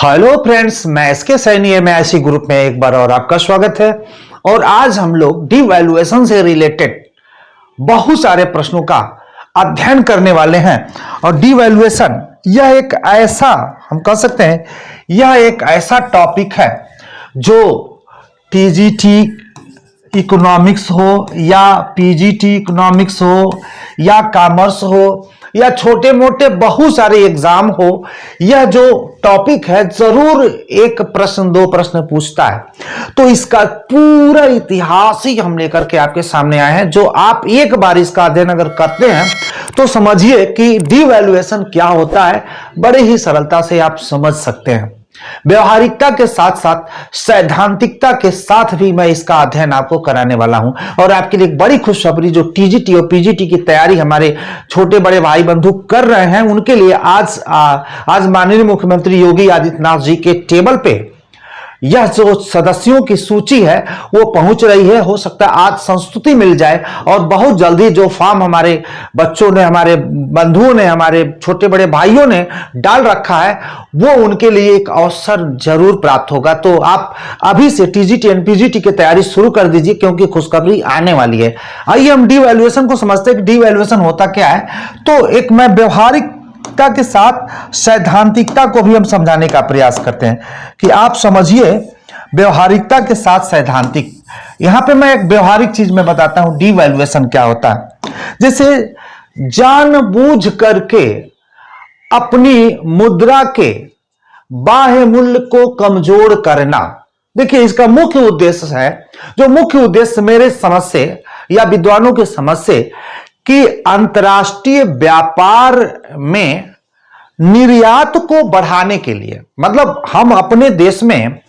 Hello friends, मैं SK Saini MIC group में एक बार और आपका स्वागत है। और आज हम लोग डिवैल्यूएशन से रिलेटेड बहुत सारे प्रश्नों का अध्ययन करने वाले हैं। और डिवैल्यूएशन यह एक ऐसा, हम कह सकते हैं, यह एक ऐसा टॉपिक है जो टीजीटी इकोनॉमिक्स हो या पीजीटी इकोनॉमिक्स हो या कॉमर्स हो या छोटे मोटे बहुत सारे एग्जाम हो, यह जो टॉपिक है जरूर एक प्रश्न दो प्रश्न पूछता है। तो इसका पूरा इतिहास ही हम लेकर के आपके सामने आए हैं। जो आप एक बार इसका अध्ययन अगर करते हैं तो समझिए कि डिवैल्यूएशन क्या होता है, बड़े ही सरलता से आप समझ सकते हैं। व्यवहारिकता के साथ साथ सैद्धांतिकता के साथ भी मैं इसका अध्ययन आपको कराने वाला हूं। और आपके लिए एक बड़ी खुशखबरी, जो टीजीटी और पीजीटी की तैयारी हमारे छोटे बड़े भाई बंधु कर रहे हैं, उनके लिए आज माननीय मुख्यमंत्री योगी आदित्यनाथ जी के टेबल पे यह जो सदस्यों की सूची है वो पहुंच रही है। हो सकता है आज संस्तुति मिल जाए और बहुत जल्दी जो फॉर्म हमारे बच्चों ने, हमारे बंधुओं ने, हमारे छोटे बड़े भाइयों ने डाल रखा है, वो उनके लिए एक अवसर जरूर प्राप्त होगा। तो आप अभी से टीजीटी एंड पीजीटी की तैयारी शुरू कर दीजिए, क्योंकि खुशखबरी आने वाली है। आइए हम डिवैल्यूएशन को समझते हैं कि डिवैल्यूएशन होता क्या है। तो एक मैं व्यवहारिक के साथ सैद्धांतिकता को भी हम समझाने का प्रयास करते हैं कि आप समझिए व्यवहारिकता के साथ सैद्धांतिक। यहां पे मैं एक व्यवहारिक चीज में बताता हूं डिवैल्यूएशन क्या होता है। जैसे जानबूझ करके अपनी मुद्रा के बाह्य मूल्य को कमजोर करना। देखिए, इसका मुख्य उद्देश्य है, जो मुख्य उद्देश्य मेरे समझ से या विद्वानों की समझ से, कि अंतर्राष्ट्रीय व्यापार में निर्यात को बढ़ाने के लिए, मतलब हम अपने देश में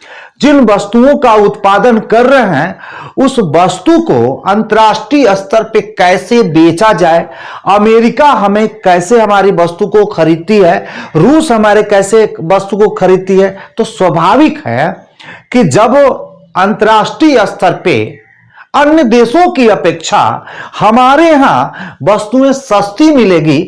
जिन वस्तुओं का उत्पादन कर रहे हैं उस वस्तु को अंतर्राष्ट्रीय स्तर पे कैसे बेचा जाए, अमेरिका हमें कैसे हमारी वस्तु को खरीदती है, रूस हमारे कैसे वस्तु को खरीदती है। तो स्वाभाविक है कि जब अंतर्राष्ट्रीय स्तर पे अन्य देशों की अपेक्षा हमारे यहां वस्तुएं सस्ती मिलेगी,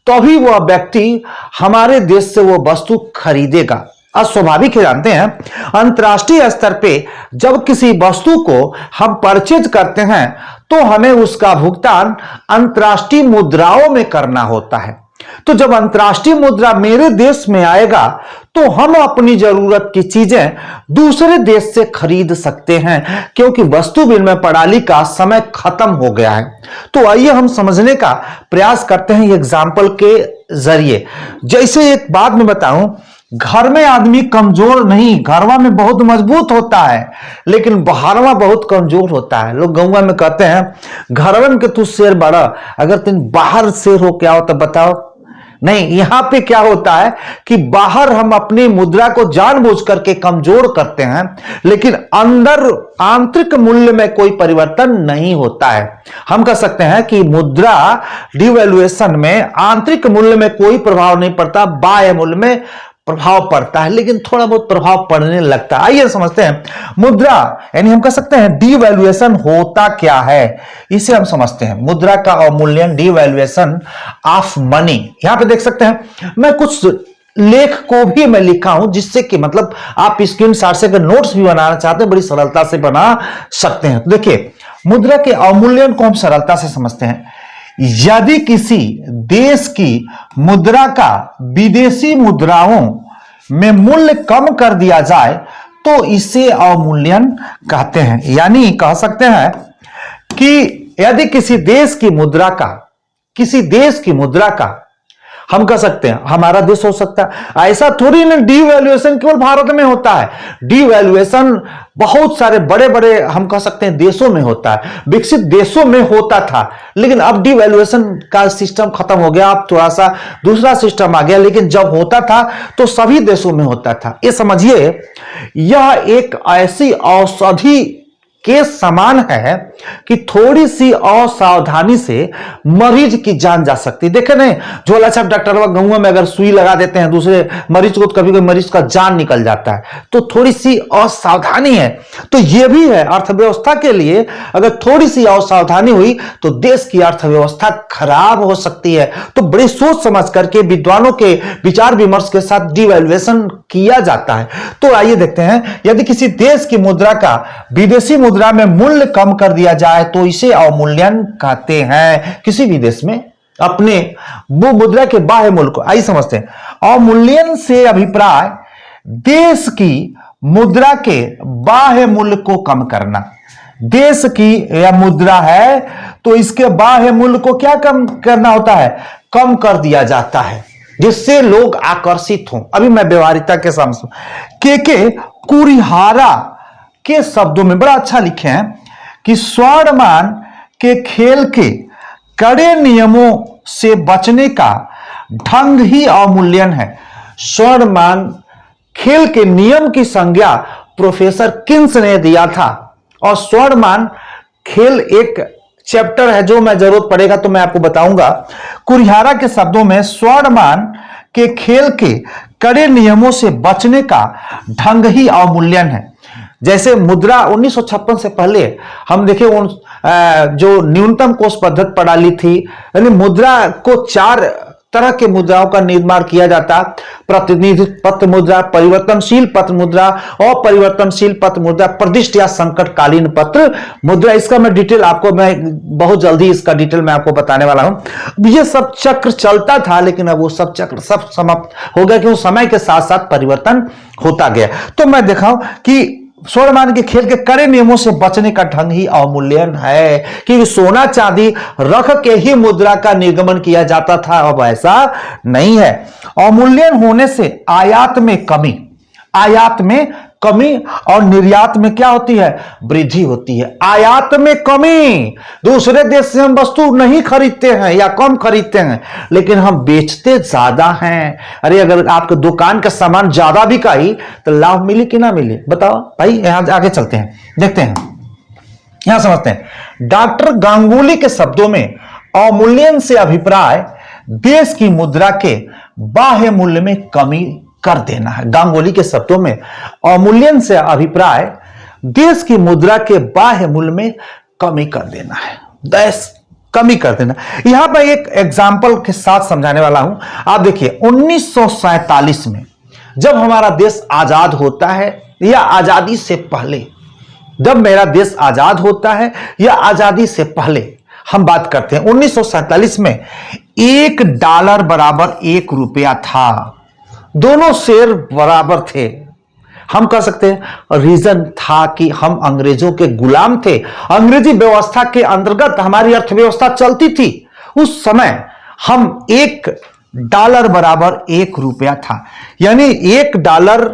तभी वह व्यक्ति हमारे देश से वो वस्तु खरीदेगा। अस्वाभाविक है, जानते हैं, अंतर्राष्ट्रीय स्तर पे जब किसी वस्तु को हम परचेज करते हैं तो हमें उसका भुगतान अंतर्राष्ट्रीय मुद्राओं में करना होता है। तो जब अंतर्राष्ट्रीय मुद्रा मेरे देश में आएगा तो हम अपनी जरूरत की चीजें दूसरे देश से खरीद सकते हैं, क्योंकि वस्तु विनिमय प्रणाली का समय खत्म हो गया है। तो आइए हम समझने का प्रयास करते हैं एग्जाम्पल के जरिए। जैसे एक बात मैं बताऊं, घर में आदमी कमजोर नहीं, घरवा में बहुत मजबूत होता है, लेकिन बाहरवा बहुत कमजोर होता है। लोग गौवा में कहते हैं, घरवन के तू शेर बड़ा, अगर तुम बाहर शेर हो क्या हो तो बताओ। नहीं, यहां पे क्या होता है कि बाहर हम अपनी मुद्रा को जानबूझ करके कमजोर करते हैं, लेकिन अंदर आंतरिक मूल्य में कोई परिवर्तन नहीं होता है। हम कह सकते हैं कि मुद्रा डिवैल्यूएशन में आंतरिक मूल्य में कोई प्रभाव नहीं पड़ता, बाह्य मूल्य में प्रभाव पड़ता है, लेकिन थोड़ा बहुत प्रभाव पड़ने लगता है। आइए समझते हैं मुद्रा, यानी हम कह सकते हैं डिवैल्यूएशन होता क्या है, इसे हम समझते हैं। मुद्रा का अवमूल्यन, डिवैल्यूएशन ऑफ मनी। यहां पे देख सकते हैं मैं कुछ लेख को भी मैं लिखा हूं, जिससे कि मतलब आप स्क्रीनशॉट से अगर नोट्स भी बनाना चाहते हैं बड़ी सरलता से बना सकते हैं। तो देखिए, मुद्रा के अवमूल्यन को हम सरलता से समझते हैं। यदि किसी देश की मुद्रा का विदेशी मुद्राओं में मूल्य कम कर दिया जाए तो इसे अवमूल्यन कहते हैं। यानी कह सकते हैं कि यदि किसी देश की मुद्रा का हम कह सकते हैं, हमारा देश हो सकता है, ऐसा थोड़ी ना डिवैल्यूएशन केवल भारत में होता है। डिवैल्यूएशन बहुत सारे बड़े बड़े हम कह सकते हैं देशों में होता है, विकसित देशों में होता था, लेकिन अब डिवैल्यूएशन का सिस्टम खत्म हो गया, अब थोड़ा सा दूसरा सिस्टम आ गया, लेकिन जब होता था तो सभी देशों में होता था। ये समझिए, यह एक ऐसी औषधि के समान है कि थोड़ी सी असावधानी से मरीज की जान जा सकती है। देखे नहीं, झोला छाप डॉक्टर गहुआ में अगर सुई लगा देते हैं दूसरे मरीज को, तो कभी कभी मरीज का जान निकल जाता है। तो थोड़ी सी असावधानी है, तो यह भी है अर्थव्यवस्था के लिए, अगर थोड़ी सी असावधानी हुई तो देश की अर्थव्यवस्था खराब हो सकती है। तो बड़ी सोच समझ करके विद्वानों के विचार विमर्श के साथ डिवैल्यूएशन किया जाता है। तो आइए देखते हैं, यदि किसी देश की मुद्रा का विदेशी मुद्रा में मूल्य कम कर दिया जाए तो इसे अवमूल्यन कहते हैं। किसी भी देश में अपने वो मुद्रा के बाह्य मूल्य को, आइए समझते हैं। अवमूल्यन से अभिप्राय देश की मुद्रा के बाह्य मूल्य को कम करना। देश की यह मुद्रा है तो इसके बाह्य मूल्य को क्या कम करना होता है, कम कर दिया जाता है, जिससे लोग आकर्षित हों। अभी मैं व्यवहारिकता के सामने के कुरिहारा के शब्दों में बड़ा अच्छा लिखे हैं कि स्वर्णमान के खेल के कड़े नियमों से बचने का ढंग ही अवमूल्यन है। स्वर्णमान खेल के नियम की संज्ञा प्रोफेसर किन्स ने दिया था, और स्वर्णमान खेल एक चैप्टर है जो मैं जरूरत पड़ेगा तो मैं आपको बताऊंगा। कुरिहारा के शब्दों में स्वर्णमान के खेल के कड़े नियमों से बचने का ढंग ही अवमूल्यन है। जैसे मुद्रा 1956 से पहले हम देखें जो न्यूनतम कोष पद्धति प्रणाली थी, यानी मुद्रा को 4 तरह के मुद्राओं का निर्माण किया जाता। प्रतिनिधि पत्र मुद्रा, परिवर्तनशील पत्र मुद्रा, अपरिवर्तनशील पत्र मुद्रा, प्रतिष्ठ या संकटकालीन पत्र मुद्रा। इसका मैं डिटेल आपको, मैं बहुत जल्दी इसका डिटेल मैं आपको बताने वाला हूं। ये सब चक्र चलता था, लेकिन अब वो सब चक्र सब समाप्त हो गया क्योंकि समय के साथ साथ परिवर्तन होता गया। तो मैं देखा कि स्वर्णमान के खेल के कड़े नियमों से बचने का ढंग ही अवमूल्यन है, क्योंकि सोना चांदी रख के ही मुद्रा का निर्गमन किया जाता था, अब ऐसा नहीं है। अवमूल्यन होने से आयात में कमी और निर्यात में क्या होती है, वृद्धि होती है। आयात में कमी, दूसरे देश से हम वस्तु नहीं खरीदते हैं या कम खरीदते हैं, लेकिन हम बेचते ज्यादा हैं। अरे अगर आपके दुकान का सामान ज्यादा बिकाई तो लाभ मिली कि ना मिली, बताओ भाई। यहां आगे चलते हैं, देखते हैं, यहां समझते हैं। डॉक्टर गांगुली के शब्दों में अवमूल्यन से अभिप्राय देश की मुद्रा के बाह्य मूल्य में कमी कर देना है। गांगुली के शब्दों में अवमूल्यन से अभिप्राय देश की मुद्रा के बाह्य मूल्य में कमी कर देना है, कमी कर देना। यहां पर एक एग्जाम्पल के साथ समझाने वाला हूं। आप देखिए 1947 में जब हमारा देश आजाद होता है, या आजादी से पहले, जब मेरा देश आजाद होता है या आजादी से पहले हम बात करते हैं, 1947 में $1 बराबर ₹1 था। दोनों शेर बराबर थे। हम कह सकते हैं रीजन था कि हम अंग्रेजों के गुलाम थे, अंग्रेजी व्यवस्था के अंतर्गत हमारी अर्थव्यवस्था चलती थी। उस समय हम $1 बराबर ₹1 था, यानी $1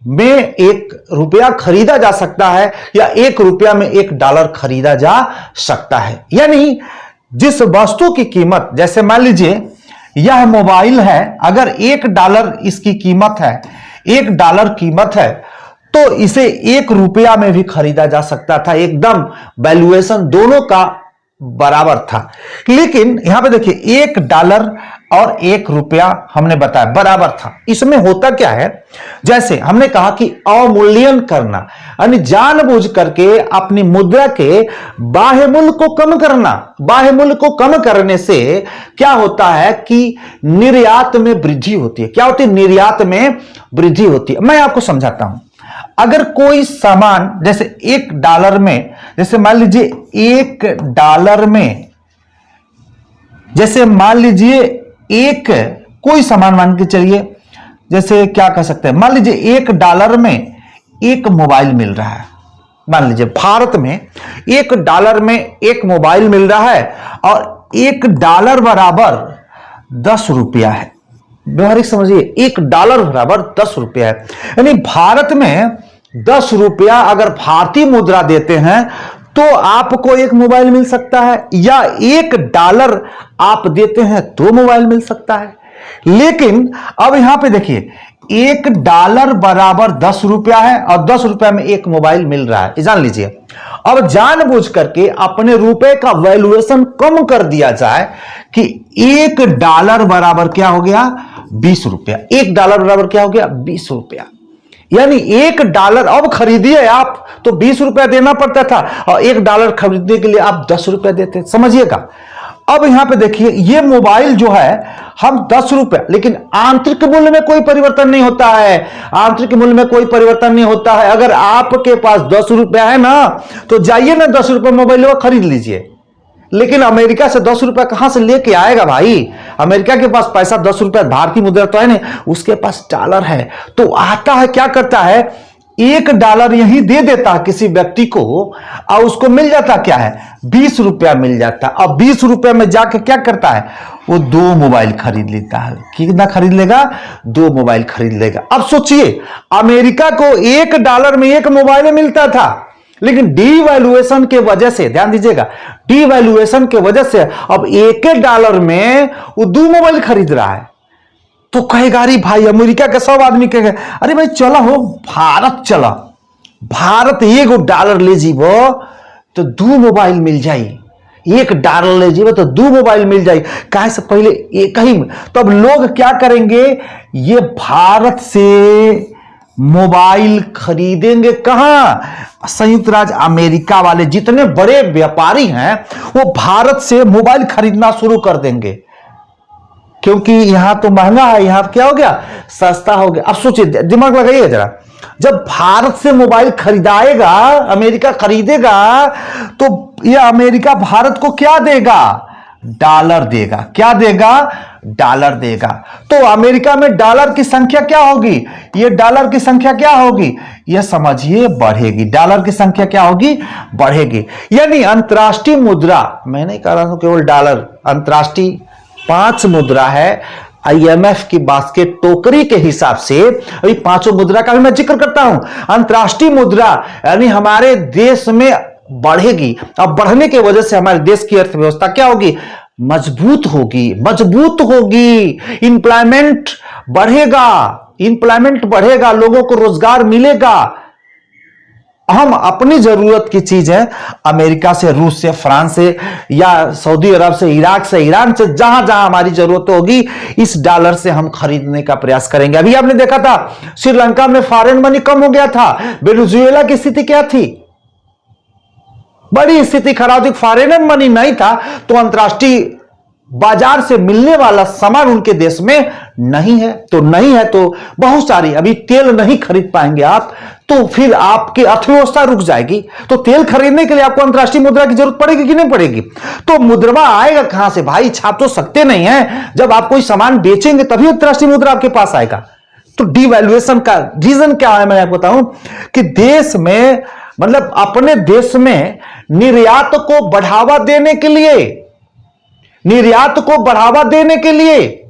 में ₹1 खरीदा जा सकता है, या ₹1 में $1 खरीदा जा सकता है। यानी जिस वस्तु की कीमत, जैसे मान लीजिए यह मोबाइल है, अगर $1 इसकी कीमत है, $1 कीमत है, तो इसे ₹1 में भी खरीदा जा सकता था। एकदम वैल्यूएशन दोनों का बराबर था। लेकिन यहां पे देखिए $1 और ₹1 हमने बताया बराबर था। इसमें होता क्या है, जैसे हमने कहा कि अवमूल्यन करना, यानी जानबूझ करके अपनी मुद्रा के बाह्य मूल्य को कम करना। बाह्य मूल्य को कम करने से क्या होता है कि निर्यात में वृद्धि होती है। क्या होती है, निर्यात में वृद्धि होती है। मैं आपको समझाता हूं। अगर कोई सामान जैसे $1 में, जैसे मान लीजिए $1 में, जैसे मान लीजिए कोई सामान मान के चलिए, जैसे क्या कह सकते हैं, मान लीजिए $1 में एक मोबाइल मिल रहा है। मान लीजिए भारत में $1 में एक मोबाइल मिल रहा है, और $1 बराबर ₹10 है। व्यवहारिक समझिए, $1 बराबर ₹10 है। यानी भारत में ₹10 अगर भारतीय मुद्रा देते हैं तो आपको एक मोबाइल मिल सकता है, या $1 आप देते हैं तो मोबाइल मिल सकता है। लेकिन अब यहां पे देखिए, $1 बराबर 10 रुपया है और 10 रुपया में एक मोबाइल मिल रहा है, जान लीजिए। अब जानबूझ करके अपने रुपए का वैल्यूएशन कम कर दिया जाए कि $1 बराबर क्या हो गया, 20 रुपया। $1 बराबर क्या हो गया, 20 रुपया। यानी $1 अब खरीदिए आप तो 20 रुपया देना पड़ता था और $1 खरीदने के लिए आप 10 रुपया देते, समझिएगा। अब यहां पे देखिए, ये मोबाइल जो है हम 10 रुपया, लेकिन आंतरिक मूल्य में कोई परिवर्तन नहीं होता है। आंतरिक मूल्य में कोई परिवर्तन नहीं होता है। अगर आपके पास 10 रुपया है ना, तो जाइए ना 10 रुपये मोबाइल खरीद लीजिए। लेकिन अमेरिका से 10 रुपया कहां से लेके आएगा भाई? अमेरिका के पास पैसा 10 रुपया, भारतीय मुद्रा तो है नहीं, उसके पास डॉलर है। तो आता है, क्या करता है, $1 यही दे देता है किसी व्यक्ति को और उसको मिल जाता क्या है, 20 रुपया मिल जाता। अब 20 रुपया में जाके क्या करता है, वो 2 मोबाइल खरीद लेता है। कितना खरीद लेगा, 2 मोबाइल खरीद लेगा। अब सोचिए, अमेरिका को $1 में एक मोबाइल मिलता था, लेकिन डीवैल्यूएशन के वजह से, ध्यान दीजिएगा, डीवैल्यूएशन के वजह से अब $1 में वो 2 मोबाइल खरीद रहा है। तो कहेगा अरे भाई, अमेरिका के सब आदमी कहेगा अरे भाई चला हो भारत, चला भारत $1 ले जीवो तो 2 मोबाइल मिल जाई, $1 ले जीवो तो 2 मोबाइल मिल जाई, काहे से पहले एक ही में। तो अब लोग क्या करेंगे, ये भारत से मोबाइल खरीदेंगे कहां, संयुक्त राज्य अमेरिका वाले जितने बड़े व्यापारी हैं वो भारत से मोबाइल खरीदना शुरू कर देंगे, क्योंकि यहां तो महंगा है, यहां क्या हो गया, सस्ता हो गया। अब सोचिए, दिमाग लगाइए जरा, जब भारत से मोबाइल खरीदाएगा, अमेरिका खरीदेगा, तो यह अमेरिका भारत को क्या देगा, डॉलर देगा। क्या देगा, डॉलर देगा। तो अमेरिका में डॉलर की संख्या क्या होगी, ये डॉलर की संख्या क्या होगी, यह समझिए बढ़ेगी। डॉलर की संख्या क्या होगी, बढ़ेगी। यानी अंतर्राष्ट्रीय मुद्रा, मैं नहीं कह रहा हूं केवल डॉलर, अंतर्राष्ट्रीय 5 मुद्रा है IMF की बास्केट टोकरी के हिसाब से, अभी 5 मुद्रा का भी मैं जिक्र करता हूं। अंतर्राष्ट्रीय मुद्रा यानी हमारे देश में बढ़ेगी। अब बढ़ने की वजह से हमारे देश की अर्थव्यवस्था क्या होगी, मजबूत होगी, मजबूत होगी। इंप्लॉयमेंट बढ़ेगा, इंप्लॉयमेंट बढ़ेगा, लोगों को रोजगार मिलेगा। हम अपनी जरूरत की चीजें अमेरिका से, रूस से, फ्रांस से या सऊदी अरब से, इराक से, ईरान से, जहां जहां हमारी जरूरत होगी, इस डॉलर से हम खरीदने का प्रयास करेंगे। अभी आपने देखा था श्रीलंका में फॉरेन मनी कम हो गया था, वेनेजुएला की स्थिति क्या थी, बड़ी स्थिति खराब थी, फॉरेन मनी नहीं था, तो अंतर्राष्ट्रीय बाजार से मिलने वाला सामान उनके देश में नहीं है। तो नहीं है तो बहुत सारी, अभी तेल नहीं खरीद पाएंगे आप, तो फिर आपकी अर्थव्यवस्था रुक जाएगी। तो तेल खरीदने के लिए आपको अंतर्राष्ट्रीय मुद्रा की जरूरत पड़ेगी कि नहीं पड़ेगी। तो मुद्रा आएगा कहां से भाई, छाप तो सकते नहीं है। जब आप कोई सामान बेचेंगे तभी अंतर्राष्ट्रीय मुद्रा आपके पास आएगा। तो डिवैल्यूएशन का रीजन क्या है, मैं आपको बताऊं कि देश में, मतलब अपने देश में निर्यात को बढ़ावा देने के लिए, निर्यात को बढ़ावा देने के लिए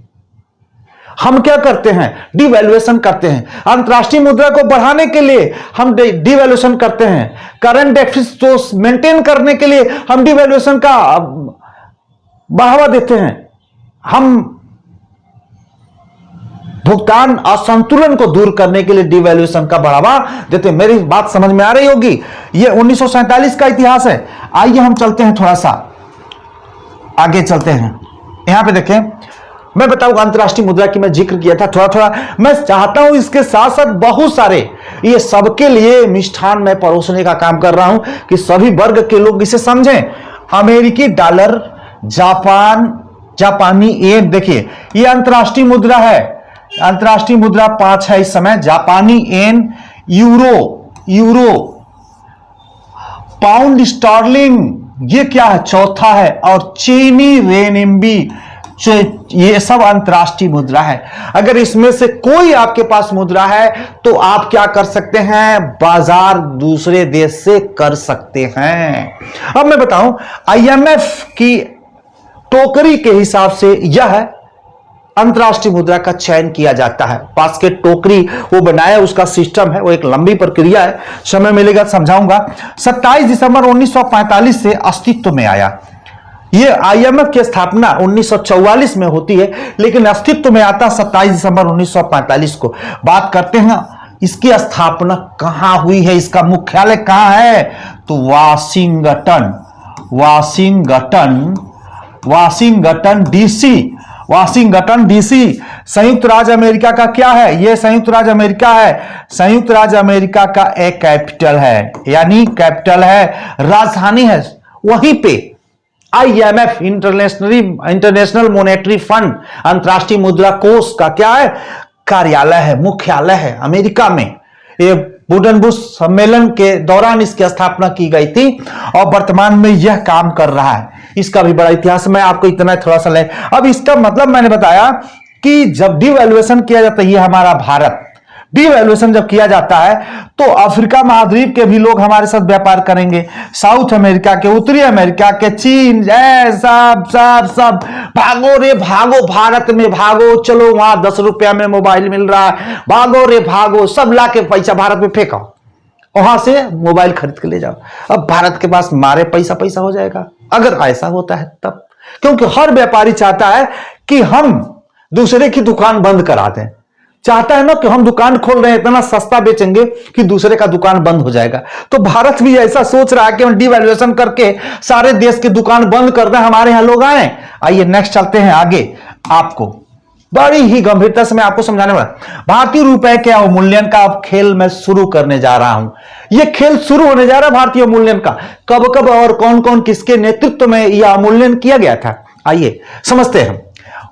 हम क्या करते हैं, डिवैल्यूएशन करते हैं। अंतर्राष्ट्रीय मुद्रा को बढ़ाने के लिए हम डिवैल्यूएशन करते हैं। करंट डेफिसिट को मेंटेन करने के लिए हम डिवैल्यूएशन का बढ़ावा देते हैं। हम भुगतान असंतुलन को दूर करने के लिए डिवैल्यूएशन का बढ़ावा देते हैं। मेरी बात समझ में आ रही होगी। यह 1947 का इतिहास है। आइए हम चलते हैं, थोड़ा सा आगे चलते हैं। यहां पे देखें, मैं बताऊंगा अंतर्राष्ट्रीय मुद्रा की मैं जिक्र किया था थोड़ा थोड़ा, मैं चाहता हूं इसके साथ साथ बहुत सारे, ये सबके लिए मिष्ठान मैं परोसने का काम कर रहा हूं कि सभी वर्ग के लोग इसे समझें। अमेरिकी डॉलर, जापानी येन, देखिए ये अंतर्राष्ट्रीय मुद्रा है। अंतर्राष्ट्रीय मुद्रा 5 है इस समय, जापानी येन, यूरो, पाउंड स्टर्लिंग, ये क्या है, चौथा है, और चीनी रेनबी, ये सब अंतर्राष्ट्रीय मुद्रा है। अगर इसमें से कोई आपके पास मुद्रा है तो आप क्या कर सकते हैं, बाजार दूसरे देश से कर सकते हैं। अब मैं बताऊं, IMF की टोकरी के हिसाब से यह अंतर्राष्ट्रीय मुद्रा का चयन किया जाता है। बास्केट टोकरी वो बनाया, उसका सिस्टम है, वो एक लंबी प्रक्रिया है, समय मिलेगा समझाऊंगा। 27 दिसंबर 1945 से अस्तित्व में आया। ये आईएमएफ की स्थापना 1944 में होती है, लेकिन अस्तित्व में आता 27 दिसंबर 1945 को। बात करते हैं इसकी स्थापना कहां हुई है, इसका मुख्यालय कहां है, तो वाशिंगटन डीसी। वाशिंगटन डीसी संयुक्त राज्य अमेरिका का क्या है, यह संयुक्त राज्य अमेरिका है, संयुक्त राज्य अमेरिका का एक कैपिटल है, यानी कैपिटल है, राजधानी है। वहीं पे आईएमएफ इंटरनेशनल मॉनेटरी फंड, अंतर्राष्ट्रीय मुद्रा कोष का क्या है, कार्यालय है, मुख्यालय है अमेरिका में। ये वुडन बुश सम्मेलन के दौरान इसकी स्थापना की गई थी और वर्तमान में यह काम कर रहा है। इसका भी बड़ा इतिहास, मैं आपको इतना थोड़ा सा ले। अब इसका मतलब मैंने बताया कि जब डिवैल्यूएशन किया जाता है, ये हमारा भारत, डिवैल्यूएशन जब किया जाता है तो अफ्रीका महाद्वीप के भी लोग हमारे साथ व्यापार करेंगे, साउथ अमेरिका के, उत्तरी अमेरिका के, चीन, सब सब सब भागो रे भागो, भारत में भागो, चलो वहां 10 रुपया में मोबाइल मिल रहा है, भागो रे भागो, सब ला के पैसा भारत में फेंको, वहां से मोबाइल खरीद के ले जाओ। अब भारत के पास मारे पैसा हो जाएगा अगर ऐसा होता है तब, क्योंकि हर व्यापारी चाहता है कि हम दूसरे की दुकान बंद करा दें, चाहता है ना कि हम दुकान खोल रहे हैं, इतना सस्ता बेचेंगे कि दूसरे का दुकान बंद हो जाएगा। तो भारत भी ऐसा सोच रहा है कि हम डिवैल्यूएशन करके सारे देश की दुकान बंद कर दें, हमारे यहां लोग आए। आइए नेक्स्ट चलते हैं आगे, आपको बड़ी ही गंभीरता से मैं आपको समझाने वाला। भारतीय रुपए के अवमूल्यन का अब खेल मैं शुरू करने जा रहा हूं। यह खेल शुरू होने जा रहा है भारतीय अवमूल्यन का। कब कब और कौन कौन किसके नेतृत्व में यह अवमूल्यन किया गया था, आइए समझते हैं।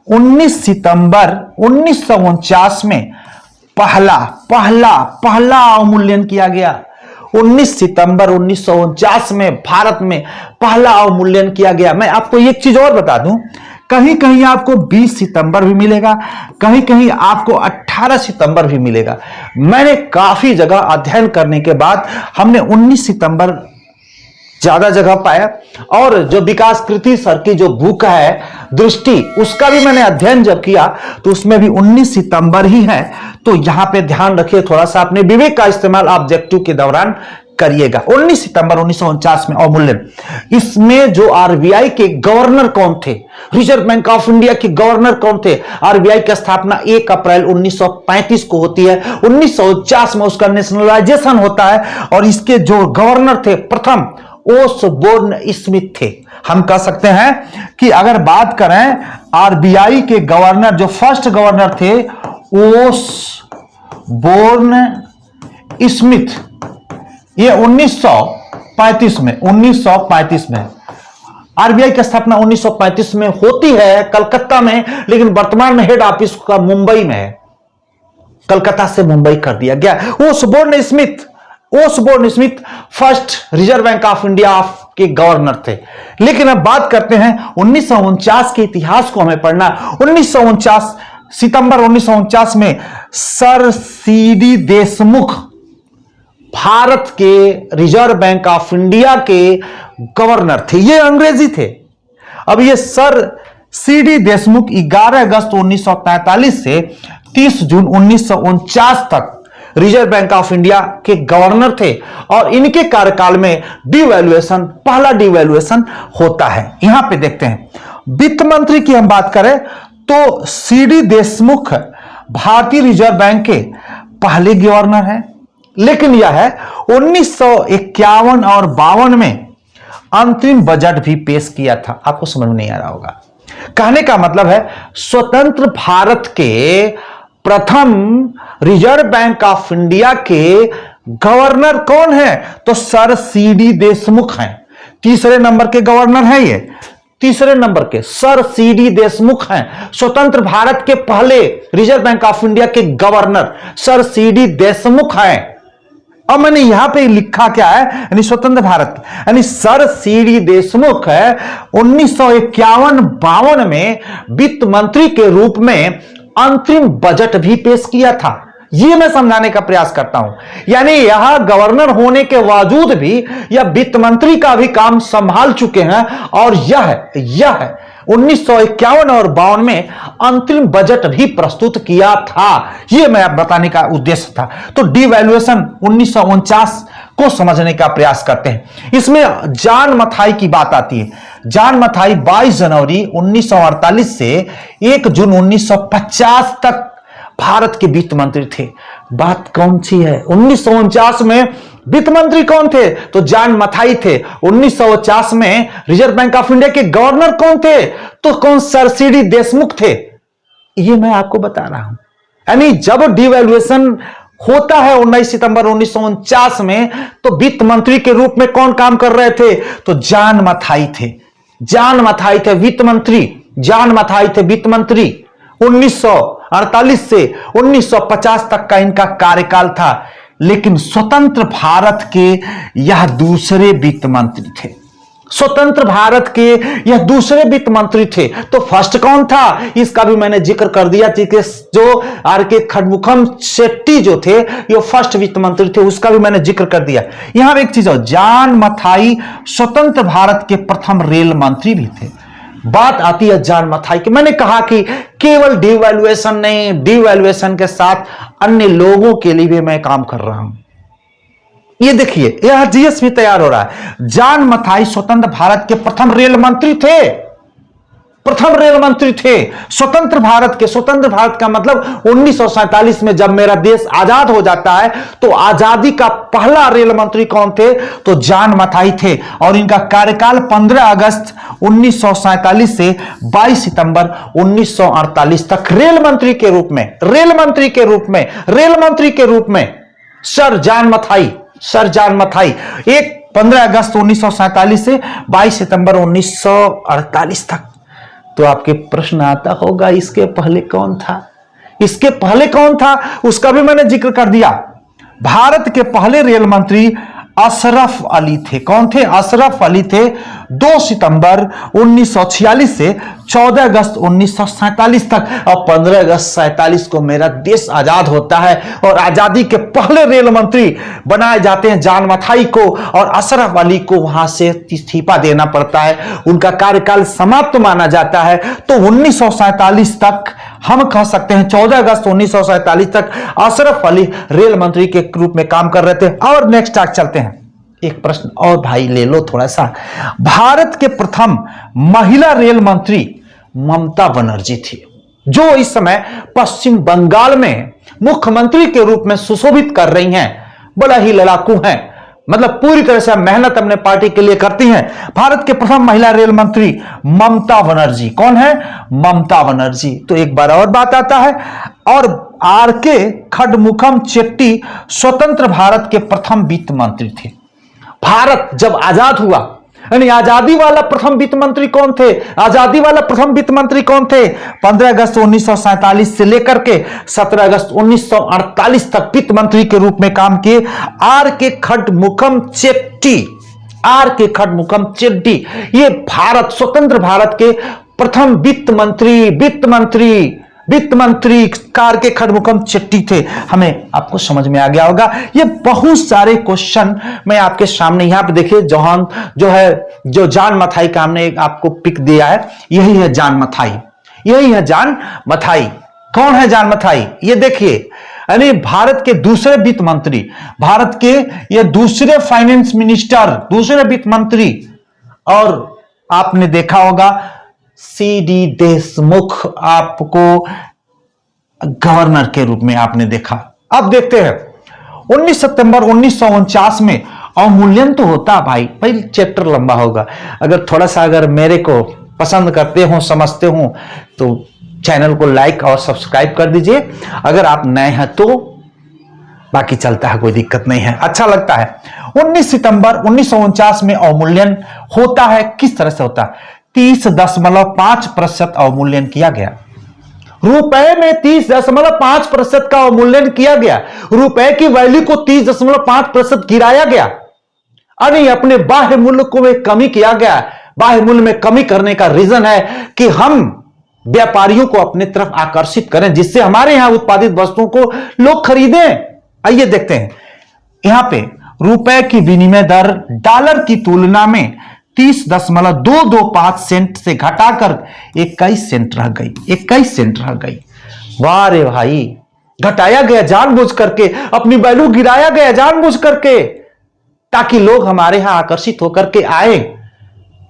19 सितंबर 1949 में पहला अवमूल्यन किया गया। 19 सितंबर 1949 में भारत में पहला अवमूल्यन किया गया। मैं आपको एक चीज और बता दूं, कहीं कहीं आपको 20 सितंबर भी मिलेगा, कहीं कहीं आपको 18 सितंबर भी मिलेगा। मैंने काफी जगह अध्ययन करने के बाद हमने 19 सितंबर ज्यादा जगह पाया, और जो विकास कृति सर की जो बुक है दृष्टि, उसका भी मैंने अध्ययन जब किया तो उसमें भी 19 सितंबर ही है। तो यहां पे ध्यान रखिए, थोड़ा सा अपने विवेक का इस्तेमाल ऑब्जेक्टिव के दौरान करिएगा। 19 सितंबर 1949 में अवमूल्यन। इसमें जो आरबीआई के गवर्नर कौन थे, रिजर्व बैंक ऑफ इंडिया के गवर्नर कौन थे, आरबीआई की स्थापना 1 अप्रैल 1935 को होती है। 1949 में उसका नेशनलाइजेशन होता है, और इसके जो गवर्नर थे प्रथम ओसबोर्न स्मिथ थे। हम कह सकते हैं कि अगर बात करें आरबीआई के गवर्नर, जो फर्स्ट गवर्नर थे ओसबोर्न स्मिथ, ये 1935 में आरबीआई की स्थापना 1935 में होती है कलकत्ता में, लेकिन वर्तमान में हेड ऑफिस का मुंबई में है, कलकत्ता से मुंबई कर दिया गया। Osborne Smith first reserve bank of India के गवर्नर थे। लेकिन अब बात करते हैं 1949 के इतिहास को हमें पढ़ना। 1949 सितंबर 1949 में सर सीडी देशमुख भारत के रिजर्व बैंक ऑफ इंडिया के गवर्नर थे। ये अंग्रेजी थे। अब ये सर सीडी देशमुख 11 अगस्त 1943 से 30 जून 1949 तक रिजर्व बैंक ऑफ इंडिया के गवर्नर थे, और इनके कार्यकाल में पहला डिवैल्यूएशन होता है। यहां पे देखते हैं वित्त मंत्री की हम बात करें तो सीडी देशमुख भारतीय रिजर्व बैंक के पहले गवर्नर हैं, लेकिन यह है 1951 और 52 में अंतरिम बजट भी पेश किया था। आपको समझ में नहीं आ रहा होगा, कहने का मतलब है स्वतंत्र भारत के प्रथम रिजर्व बैंक ऑफ इंडिया के गवर्नर कौन है, तो सर सीडी देशमुख हैं। तीसरे नंबर के गवर्नर हैं, ये तीसरे नंबर के सर सीडी देशमुख हैं। स्वतंत्र भारत के पहले रिजर्व बैंक ऑफ इंडिया के गवर्नर सर सीडी देशमुख हैं। अब मैंने यहां पे लिखा क्या है, यानी स्वतंत्र भारत, यानी सर सीडी देशमुख है 1951-52 में वित्त मंत्री के रूप में अंतरिम बजट भी पेश किया था। यह मैं समझाने का प्रयास करता हूं, यानी यहां गवर्नर होने के बावजूद भी यह वित्त मंत्री का भी काम संभाल चुके हैं, और यह 1951 और 52 में अंतरिम बजट भी प्रस्तुत किया था। यह मैं बताने का उद्देश्य था। तो डिवैल्यूएशन 1949 को समझने का प्रयास करते हैं। इसमें जान मथाई की बात आती है। जान मथाई 22 जनवरी 1948 से 1 जून 1950 तक भारत के वित्त मंत्री थे। बात कौन सी है? 1949 में वित्त मंत्री कौन थे? तो जान मथाई थे। 1950 में रिजर्व बैंक ऑफ इंडिया के गवर्नर कौन थे? तो कौन? सर सीडी देशमुख थे। ये मैं आपको बता रहा हूं। यानी जब डिवैल्यूएशन होता है 19 सितंबर 1949 में, तो वित्त मंत्री के रूप में कौन काम कर रहे थे? तो जान मथाई थे। जान मथाई थे वित्त मंत्री। जान मथाई थे वित्त मंत्री। 1948 से 1950 तक का इनका कार्यकाल था। लेकिन स्वतंत्र भारत के यह दूसरे वित्त मंत्री थे। स्वतंत्र भारत के यह दूसरे वित्त मंत्री थे। तो फर्स्ट कौन था? इसका भी मैंने जिक्र कर दिया कि जो आर.के. खडमुखम शेट्टी जो थे, ये फर्स्ट वित्त मंत्री थे, उसका भी मैंने जिक्र कर दिया। यहां एक चीज हो, जान मथाई स्वतंत्र भारत के प्रथम रेल मंत्री भी थे। बात आती है जान मथाई की। मैंने कहा कि केवल डिवैल्यूएशन नहीं, डिवैल्यूएशन के साथ अन्य लोगों के लिए भी मैं काम कर रहा हूं। ये देखिए, यह जीएस भी तैयार हो रहा है। जान मथाई स्वतंत्र भारत के प्रथम रेल मंत्री थे। प्रथम रेल मंत्री थे स्वतंत्र भारत के। स्वतंत्र भारत का मतलब 1947 में जब मेरा देश आजाद हो जाता है, तो आजादी का पहला रेल मंत्री कौन थे? तो जान मथाई थे। और इनका कार्यकाल 15 अगस्त 1947 से 22 सितंबर 1948 तक रेल मंत्री के रूप में, रेल मंत्री के रूप में, रेल मंत्री के रूप में सर जान मथाई, सर जान मथाई 15 अगस्त 1947 से 22 सितंबर 1948 तक। तो आपके प्रश्न आता होगा, इसके पहले कौन था? इसके पहले कौन था? उसका भी मैंने जिक्र कर दिया। भारत के पहले रेल मंत्री अशरफ अली थे। कौन थे? अशरफ अली थे। 2 सितंबर 1946 से 14 अगस्त 1947 तक। और 15 अगस्त 47 को मेरा देश आजाद होता है और आजादी के पहले रेल मंत्री बनाए जाते हैं जान मथाई को, और अशरफ अली को वहां से इस्तीफा देना पड़ता है। उनका कार्यकाल समाप्त माना जाता है। तो 1947 तक हम कह सकते हैं, 14 अगस्त 1947 तक अशरफ अली रेल मंत्री के रूप में काम कर रहे थे। और नेक्स्ट आगे चलते हैं। एक प्रश्न और भाई ले लो थोड़ा सा। भारत के प्रथम महिला रेल मंत्री ममता बनर्जी थी, जो इस समय पश्चिम बंगाल में मुख्यमंत्री के रूप में सुशोभित कर रही हैं। बड़ा ही लड़ाकू हैं, मतलब पूरी तरह से मेहनत अपने पार्टी के लिए करती हैं। भारत के प्रथम महिला रेल मंत्री ममता बनर्जी। कौन है? ममता बनर्जी। तो एक बार और बात आता है। और आर.के. खडमुखम शेट्टी स्वतंत्र भारत के प्रथम वित्त मंत्री थे। भारत जब आजाद हुआ, यानी आजादी वाला प्रथम वित्त मंत्री कौन थे? आजादी वाला प्रथम वित्त मंत्री कौन थे? 15 अगस्त 1947 से लेकर के 17 अगस्त 1948 तक वित्त मंत्री के रूप में काम किए आर.के. खडमुखम शेट्टी। आर.के. खडमुखम शेट्टी ये भारत, स्वतंत्र भारत के प्रथम वित्त मंत्री आर.के. खडमुखम शेट्टी थे। हमें आपको समझ में आ गया होगा। ये बहुत सारे क्वेश्चन मैं आपके सामने यहां पे देखिए, जो जान मथाई का हमने आपको पिक दिया है, यही है जान मथाई, यही है जान मथाई। कौन है जान मथाई? ये देखिए, यानी भारत के दूसरे वित्त मंत्री, भारत के ये दूसरे फाइनेंस मिनिस्टर, दूसरे वित्त मंत्री। और आपने देखा होगा सीडी देशमुख आपको गवर्नर के रूप में आपने देखा। अब देखते हैं 19 सितंबर 1949 में अवमूल्यन तो होता भाई चैप्टर लंबा होगा। अगर थोड़ा सा अगर मेरे को पसंद करते हो, समझते हो, तो चैनल को लाइक और सब्सक्राइब कर दीजिए। अगर आप नए हैं तो बाकी चलता है, कोई दिक्कत नहीं है, अच्छा लगता है। 19 सितंबर 1949 में अवमूल्यन होता है। किस तरह से होता है? 30.5% अवमूल्यन किया गया। रुपए में 30.5% का अवमूल्यन किया गया। रुपए की वैल्यू को 30.5% गिराया गया। अरे अपने बाह्य मूल्य को में कमी किया गया। बाह्य मूल्य में कमी करने का रीजन है कि हम व्यापारियों को अपने तरफ आकर्षित करें, जिससे हमारे यहां उत्पादित वस्तुओं को लोग खरीदें। आइए देखते हैं। यहां पे रुपए की विनिमय दर डॉलर की तुलना में 30.225 सेंट से घटाकर 21 सेंट रह गई। 21 सेंट रह गई। वाह रे भाई, घटाया गया जानबूझ करके, अपनी वैल्यू गिराया गया जानबूझ करके। ताकि लोग हमारे यहां आकर्षित होकर के आए।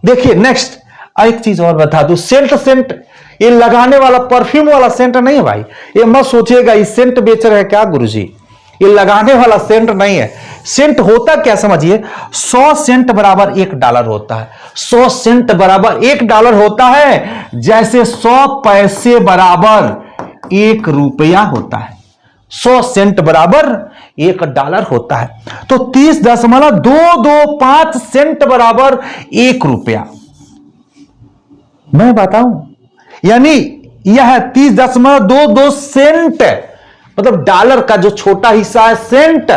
देखिए नेक्स्ट एक चीज और बता दूं, सेंट ये लगाने वाला परफ्यूम वाला सेंट नहीं है भाई। ये मत सोचिएगा ये सेंट बेच रहे हैं क्या गुरुजी, ये लगाने वाला सेंट नहीं है। सेंट होता क्या समझिए, 100 सेंट बराबर $1 होता है। 100 सेंट बराबर $1 होता है, जैसे 100 पैसे बराबर ₹1 होता है। 100 सेंट बराबर $1 होता है, तो 30.225 सेंट बराबर ₹1। मैं बताऊं, यानी यह 30.22 सेंट, मतलब डॉलर का जो छोटा हिस्सा है सेंट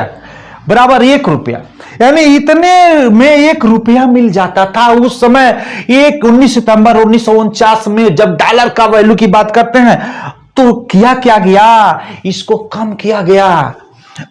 बराबर ₹1। यानी इतने में ₹1 मिल जाता था उस समय। 19 सितंबर 1949 में जब डॉलर का वैल्यू की बात करते हैं तो क्या गया, इसको कम किया गया।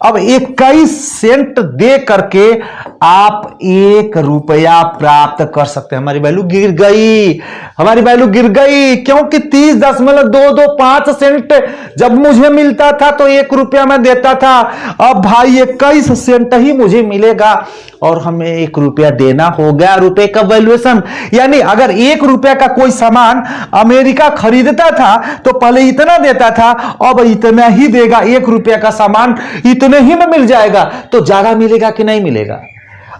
अब 21 सेंट दे करके आप ₹1 प्राप्त कर सकते हैं। हमारी वैल्यू गिर गई, हमारी वैल्यू गिर गई, क्योंकि 30.225 सेंट जब मुझे मिलता था तो ₹1 में देता था। अब भाई 21 सेंट ही मुझे मिलेगा और हमें ₹1 देना हो गया। रुपए का वैल्यूएशन, यानी अगर ₹1 का कोई सामान अमेरिका खरीदता था तो पहले इतना देता था, अब इतना ही देगा। ₹1 का सामान इतने ही में मिल जाएगा, तो ज्यादा मिलेगा कि नहीं मिलेगा?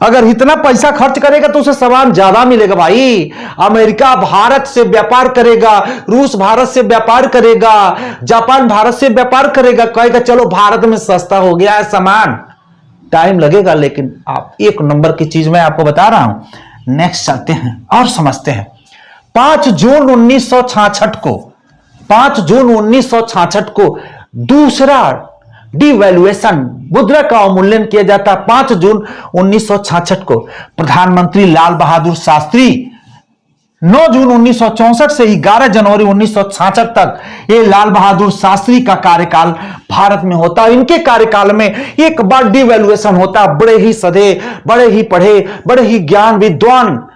अगर इतना पैसा खर्च करेगा तो उसे सामान ज्यादा मिलेगा भाई। अमेरिका भारत से व्यापार करेगा, रूस भारत से व्यापार करेगा, जापान भारत से व्यापार करेगा, कहेगा चलो भारत में सस्ता हो गया है सामान। टाइम लगेगा, लेकिन आप एक नंबर की चीज मैं आपको बता रहा हूं। नेक्स्ट चलते हैं और समझते हैं। 5 जून 1966 को 5 जून 1966 को दूसरा डिवैल्यूएशन, मुद्रा का अवमूल्यन किया जाता है। 5 जून 1966 को प्रधानमंत्री लाल बहादुर शास्त्री 9 जून 1964 से 11 जनवरी 1966 तक ये लाल बहादुर शास्त्री का कार्यकाल भारत में होता है। इनके कार्यकाल में एक बार डिवैल्यूएशन होता। बड़े ही सधे, बड़े ही पढ़े, बड़े ही ज्ञान विद्वान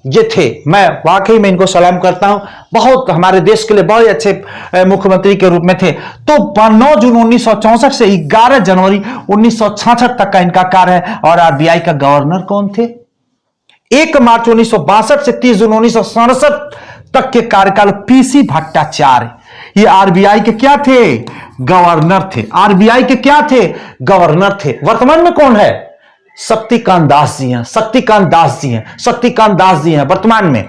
ये थे। मैं वाकई में इनको सलाम करता हूं, बहुत हमारे देश के लिए बहुत अच्छे मुख्यमंत्री के रूप में थे। तो 9 जून 1964 से 11 जनवरी 1966 तक का इनका कार्य है। और आरबीआई का गवर्नर कौन थे? 1 मार्च 1962 से 30 जून 1967 तक के कार्यकाल पीसी भट्टाचार्य, ये आरबीआई के क्या थे? गवर्नर थे। आरबीआई के क्या थे? गवर्नर थे। वर्तमान में कौन है? शक्तिकांत दास जी हैं। शक्तिकांत दास जी हैं। शक्तिकांत दास जी हैं वर्तमान में।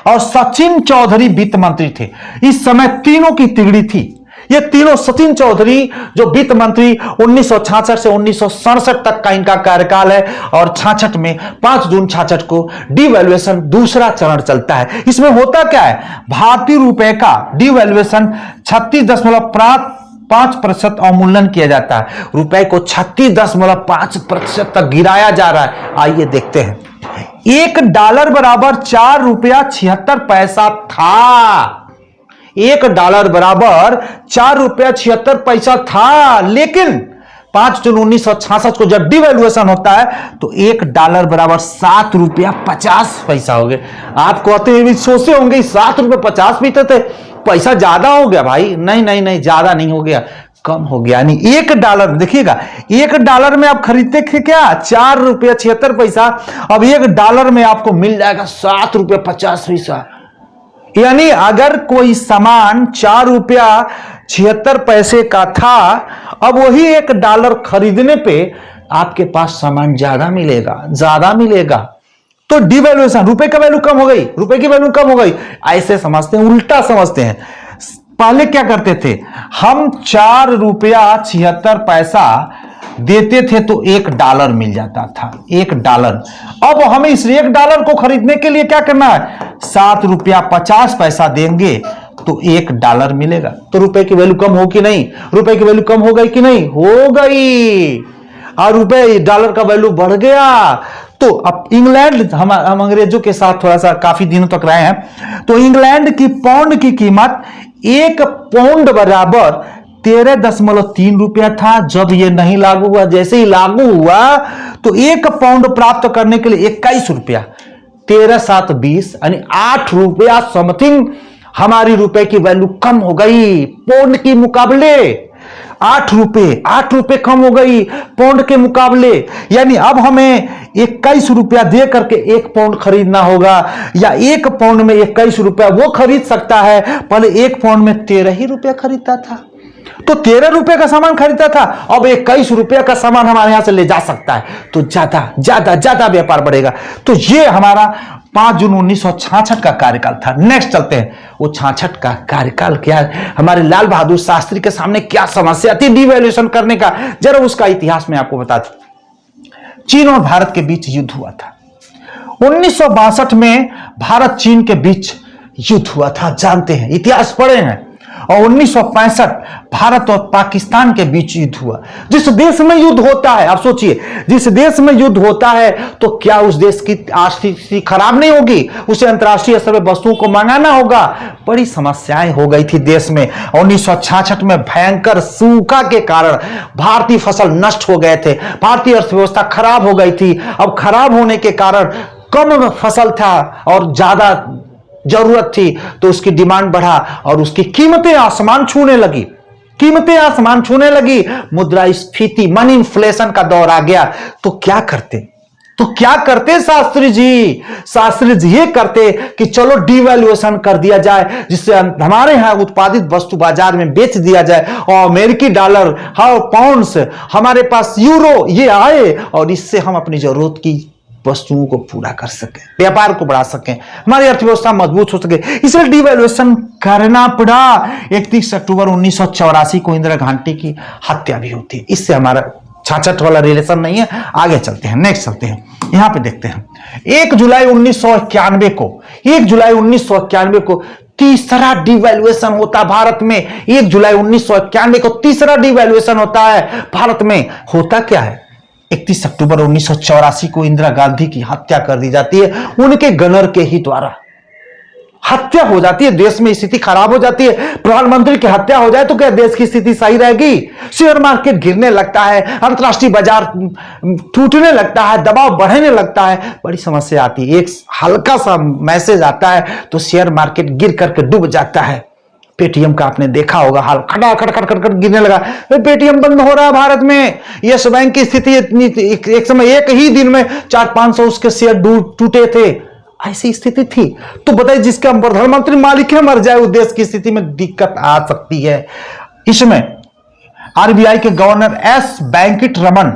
और सचिन चौधरी वित्त मंत्री थे। इस समय तीनों की तिगड़ी थी। ये तीनों, सचिन चौधरी जो वित्त मंत्री 1966 से 1967 तक का इनका कार्यकाल है, और 66 में 5 जून 66 को डिवैल्यूएशन दूसरा चरण चलता है। इसमें होता क्या है? भारतीय रुपए का डिवैल्यूएशन 36.5% अवमूल्यन किया जाता है। रुपए को 36.5% तक गिराया जा रहा है। आइए देखते हैं। $1 बराबर ₹4.76 था। $1 बराबर ₹4.76 था, लेकिन 5 जून 1966 को जब डिवैल्यूएशन होता है तो $1 बराबर ₹7.50 हो गए। आप कहते हैं, सोचे होंगे ₹7.50 थे, पैसा ज्यादा हो गया भाई। नहीं नहीं नहीं, ज्यादा नहीं हो गया, कम हो गया। यानी $1, देखिएगा, $1 में आप खरीदते थे क्या? ₹4.76। अब $1 में आपको मिल जाएगा ₹7.50। यानी अगर कोई सामान ₹4.76 का था, अब वही $1 खरीदने पे आपके पास सामान ज्यादा मिलेगा। तो डिवैल्यूएशन, रुपए का वैल्यू कम हो गई, रुपए की वैल्यू कम हो गई, ऐसे समझते हैं, उल्टा समझते हैं। पहले क्या करते थे हम? ₹4.76 देते थे तो $1 मिल जाता था। $1। अब हमें इस $1 को खरीदने के लिए क्या करना है? ₹7.50 देंगे तो $1 मिलेगा। तो रुपए की वैल्यू कम हो कि नहीं? रुपए की वैल्यू कम हो गई कि नहीं? हो गई। और $1 का वैल्यू बढ़ गया। तो अब इंग्लैंड, हम अंग्रेजों के साथ थोड़ा सा काफी दिनों तक रहे हैं, तो इंग्लैंड की पाउंड की कीमत 1 पाउंड बराबर ₹13.3 था जब ये नहीं लागू हुआ। जैसे ही लागू हुआ तो 1 पाउंड प्राप्त करने के लिए ₹21, 13×7=20, यानी ₹8 समथिंग हमारी रुपए की वैल्यू कम हो गई पाउंड के मुकाबले। 8 रुपए कम हो गई पाउंड के मुकाबले। यानी अब हमें 21 रुपया दे करके 1 पाउंड खरीदना होगा, या 1 पाउंड में 21 रुपया वो खरीद सकता है, पहले 1 पाउंड में 13 ही रुपया खरीदता था। तो 13 रुपए का सामान खरीदता था, अब 21 रुपया का सामान हमारे यहां से ले जा सकता है, तो ज्यादा ज्यादा ज्यादा व्यापार बढ़ेगा। तो ये हमारा 5 जून 1966 का कार्यकाल था। नेक्स्ट चलते हैं, वो 66 का कार्यकाल क्या है, हमारे लाल बहादुर शास्त्री के सामने क्या समस्या थी डिवैल्यूएशन करने का, जरा उसका इतिहास में आपको बता दूं। चीन और भारत के बीच युद्ध हुआ था 1962 में, भारत चीन के बीच युद्ध हुआ था, जानते हैं, इतिहास पढ़े हैं। और 1965 भारत और पाकिस्तान के बीच युद्ध हुआ। जिस देश में युद्ध होता है, आप सोचिए, जिस देश में युद्ध होता है तो क्या उस देश की आर्थिक स्थिति खराब नहीं होगी, उसे अंतर्राष्ट्रीय स्तर पर वस्तुओं को मंगाना होगा। बड़ी समस्याएं हो गई थी देश में। 1966 में भयंकर सूखा के कारण भारतीय फसल नष्ट हो गए थे, भारतीय अर्थव्यवस्था खराब हो गई थी। अब खराब होने के कारण कम फसल था और ज्यादा जरूरत थी, तो उसकी डिमांड बढ़ा और उसकी कीमतें आसमान छूने लगी, मुद्रास्फीति, मनी इन्फ्लेशन का दौर आ गया। तो क्या करते शास्त्री जी ये करते कि चलो डिवैल्यूएशन कर दिया जाए, जिससे हमारे यहां उत्पादित वस्तु बाजार में बेच दिया जाए और अमेरिकी डॉलर, पाउंड्स, हमारे पास यूरो ये आए और इससे हम अपनी जरूरत की वस्तुओं को पूरा कर सके, व्यापार को बढ़ा सके, हमारी अर्थव्यवस्था मजबूत हो सके, इसलिए डिवैल्यूएशन करना पड़ा। 31 अक्टूबर 1984 को इंदिरा गांधी की हत्या भी होती है। इससे हमारा 66 वाला रिलेशन नहीं है। आगे चलते हैं, नेक्स्ट चलते हैं, यहां पे देखते हैं 1 जुलाई 1991 को तीसरा डिवैल्यूएशन होता भारत में। 1 जुलाई 1991 को तीसरा डिवैल्यूएशन होता है भारत में। होता क्या है, 31 अक्टूबर 1984 को इंदिरा गांधी की हत्या कर दी जाती है, उनके गनर के ही द्वारा हत्या हो जाती है। देश में स्थिति खराब हो जाती है। प्रधानमंत्री की हत्या हो जाए तो क्या देश की स्थिति सही रहेगी? शेयर मार्केट गिरने लगता है, अंतर्राष्ट्रीय बाजार टूटने लगता है, दबाव बढ़ने लगता है, बड़ी समस्या आती है। एक हल्का सा मैसेज आता है तो शेयर मार्केट गिर करके डूब जाता है। पेटीएम का आपने देखा होगा, हाल खट गिरने लगा, पेटीएम बंद हो रहा है भारत में। यस बैंक की स्थिति इतनी, एक समय एक ही दिन में 400-500 उसके शेयर टूटे थे, ऐसी स्थिति थी। तो बताइए, जिसका प्रधानमंत्री मालिक है मर जाए, उस देश की स्थिति में दिक्कत आ सकती है। इसमें आरबीआई के गवर्नर एस वेंकट रमन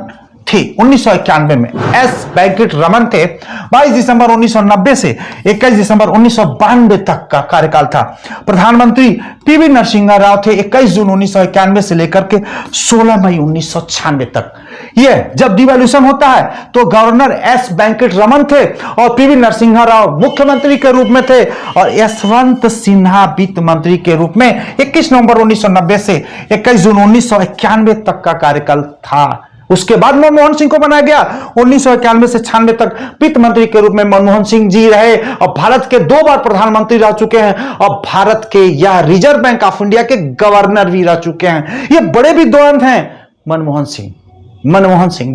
थे 1991 में। एस वेंकट रमन थे। 22 दिसंबर 1990 से 21 दिसंबर 1992 तक का कार्यकाल था। प्रधानमंत्री पीवी नरसिम्हा राव थे 21 जून 1991 से लेकर के 16 मई 1996 तक। यह जब डिवैल्यूएशन होता है तो गवर्नर एस वेंकट रमन थे और पीवी नरसिम्हा राव मुख्यमंत्री के रूप में थे और यशवंत सिन्हा वित्त मंत्री के रूप में 21 नवंबर 1990 से 21 जून 1991 तक का कार्यकाल था। उसके बाद मनमोहन सिंह को बनाया गया। 1991 से 96 तक वित्त मंत्री के रूप में मनमोहन सिंह जी रहे और भारत के 2 बार प्रधानमंत्री रह चुके हैं और भारत के या रिजर्व बैंक ऑफ इंडिया के गवर्नर भी रह चुके हैं। ये बड़े विद्वान हैं मनमोहन सिंह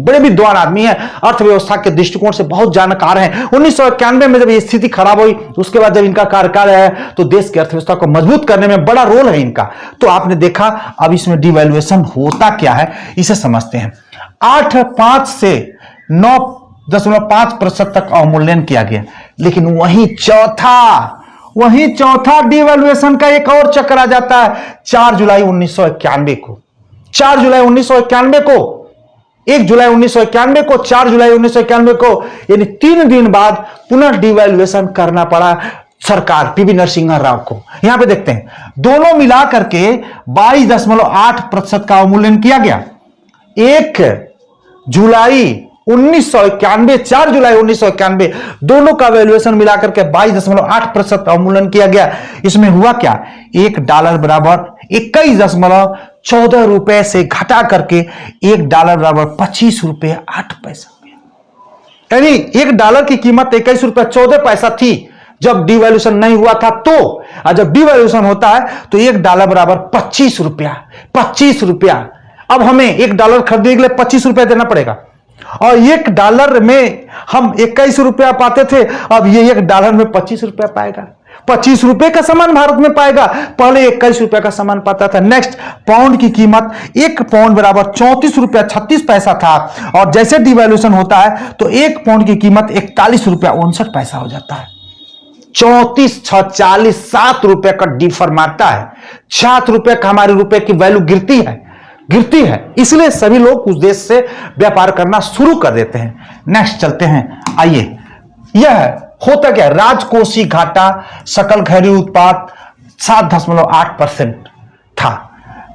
बड़े विद्वान आदमी हैं, अर्थव्यवस्था के दृष्टिकोण से बहुत जानकार हैं। 1991 में जब ये स्थिति खराब हुई, उसके बाद जब इनका कार्यकाल है तो देश की अर्थव्यवस्था को मजबूत करने में बड़ा रोल है इनका। तो आपने देखा, अब इसमें डिवैल्यूएशन होता क्या है इसे समझते हैं। 8.5 से 9.5% तक अवमूल्यन किया गया, लेकिन वहीं चौथा डिवैल्यूएशन का एक और चक्कर आ जाता है 4 जुलाई 1991 को। 4 जुलाई 1991 को 1 जुलाई 1991 को 4 जुलाई 1991 को, यानी 3 दिन बाद पुनः डिवैल्यूएशन करना पड़ा सरकार पीवी नरसिम्हा राव को। यहां पे देखते हैं, दोनों मिलाकर के 22.8% का अवमूल्यन किया गया। 1 जुलाई 1991, 4 जुलाई 1991, दोनों का वैल्यूएशन मिलाकर के 22.8% अवमूल्यन किया गया। इसमें हुआ क्या, $1 बराबर 21.14 रुपए से घटा करके $1 बराबर 25 रुपए 8 पैसा, यानी $1 की कीमत 21 रुपए 14 पैसा थी जब डिवैल्यूएशन नहीं हुआ था। तो जब डिवैल्यूएशन होता है तो $1 बराबर 25 रुपया। अब हमें $1 खरीदने के लिए 25 रुपया देना पड़ेगा और $1 में हम 21 रुपया पाते थे, अब ये $1 में 25 रुपया पाएगा। 25 रुपए का सामान भारत में पाएगा, पहले 21 रुपए का सामान पाता था। नेक्स्ट, पाउंड की कीमत 1 पाउंड बराबर 34 रुपया 36 पैसा था, और जैसे डिवैल्यूएशन होता है तो 1 पाउंड की कीमत 41 रुपया 59 पैसा हो जाता है। 34 6 40 7 रुपए का डिफर मारता है। 7 रुपए का हमारे रुपए की वैल्यू गिरती है, इसलिए सभी लोग उस देश से व्यापार करना शुरू कर देते हैं। नेक्स्ट चलते हैं, आइए, यह होता क्या, राजकोषीय घाटा सकल घरेलू उत्पाद 7.8% था।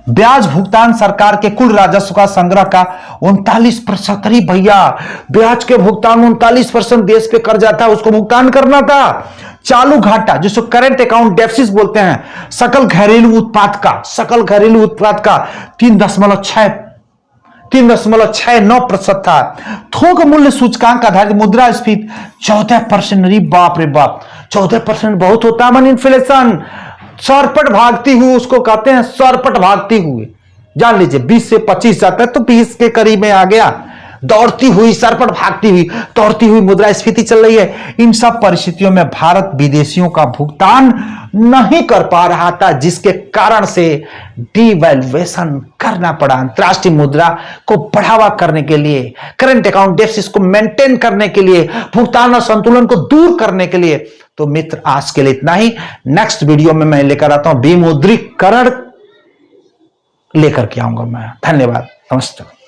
ब्याज भुगतान सरकार के कुल राजस्व का संग्रह का 39%। अरे भैया, ब्याज के भुगतान 39% देश पे कर जाता है, उसको भुगतान करना था। चालू घाटा जिसको करंट अकाउंट डेफिसिट बोलते हैं, सकल घरेलू उत्पाद का 3.69% था। थोक मूल्य सूचकांक आधारित मुद्रास्फीति 14%। अरे बाप रे बाप, 14% बहुत होता है। मन इन्फ्लेशन सरपट भागती हुई, उसको कहते हैं सरपट भागती हुई, जान लीजिए 20 से 25 जाता है तो 20 के करीब में आ गया। दौड़ती हुई, सरपट भागती हुई, दौड़ती हुई मुद्रास्फीति चल रही है। इन सब परिस्थितियों में भारत विदेशियों का भुगतान नहीं कर पा रहा था, जिसके कारण से डिवैल्यूएशन करना पड़ा। अंतरराष्ट्रीय मुद्रा को बढ़ावा करने के लिए, करंट अकाउंट डेफिसिट को मेंटेन करने के लिए, भुगतान और संतुलन को दूर करने के लिए। तो मित्र, आज के लिए इतना ही। नेक्स्ट वीडियो में मैं लेकर आता हूं विमुद्रीकरण लेकर के आऊंगा मैं। धन्यवाद, नमस्ते।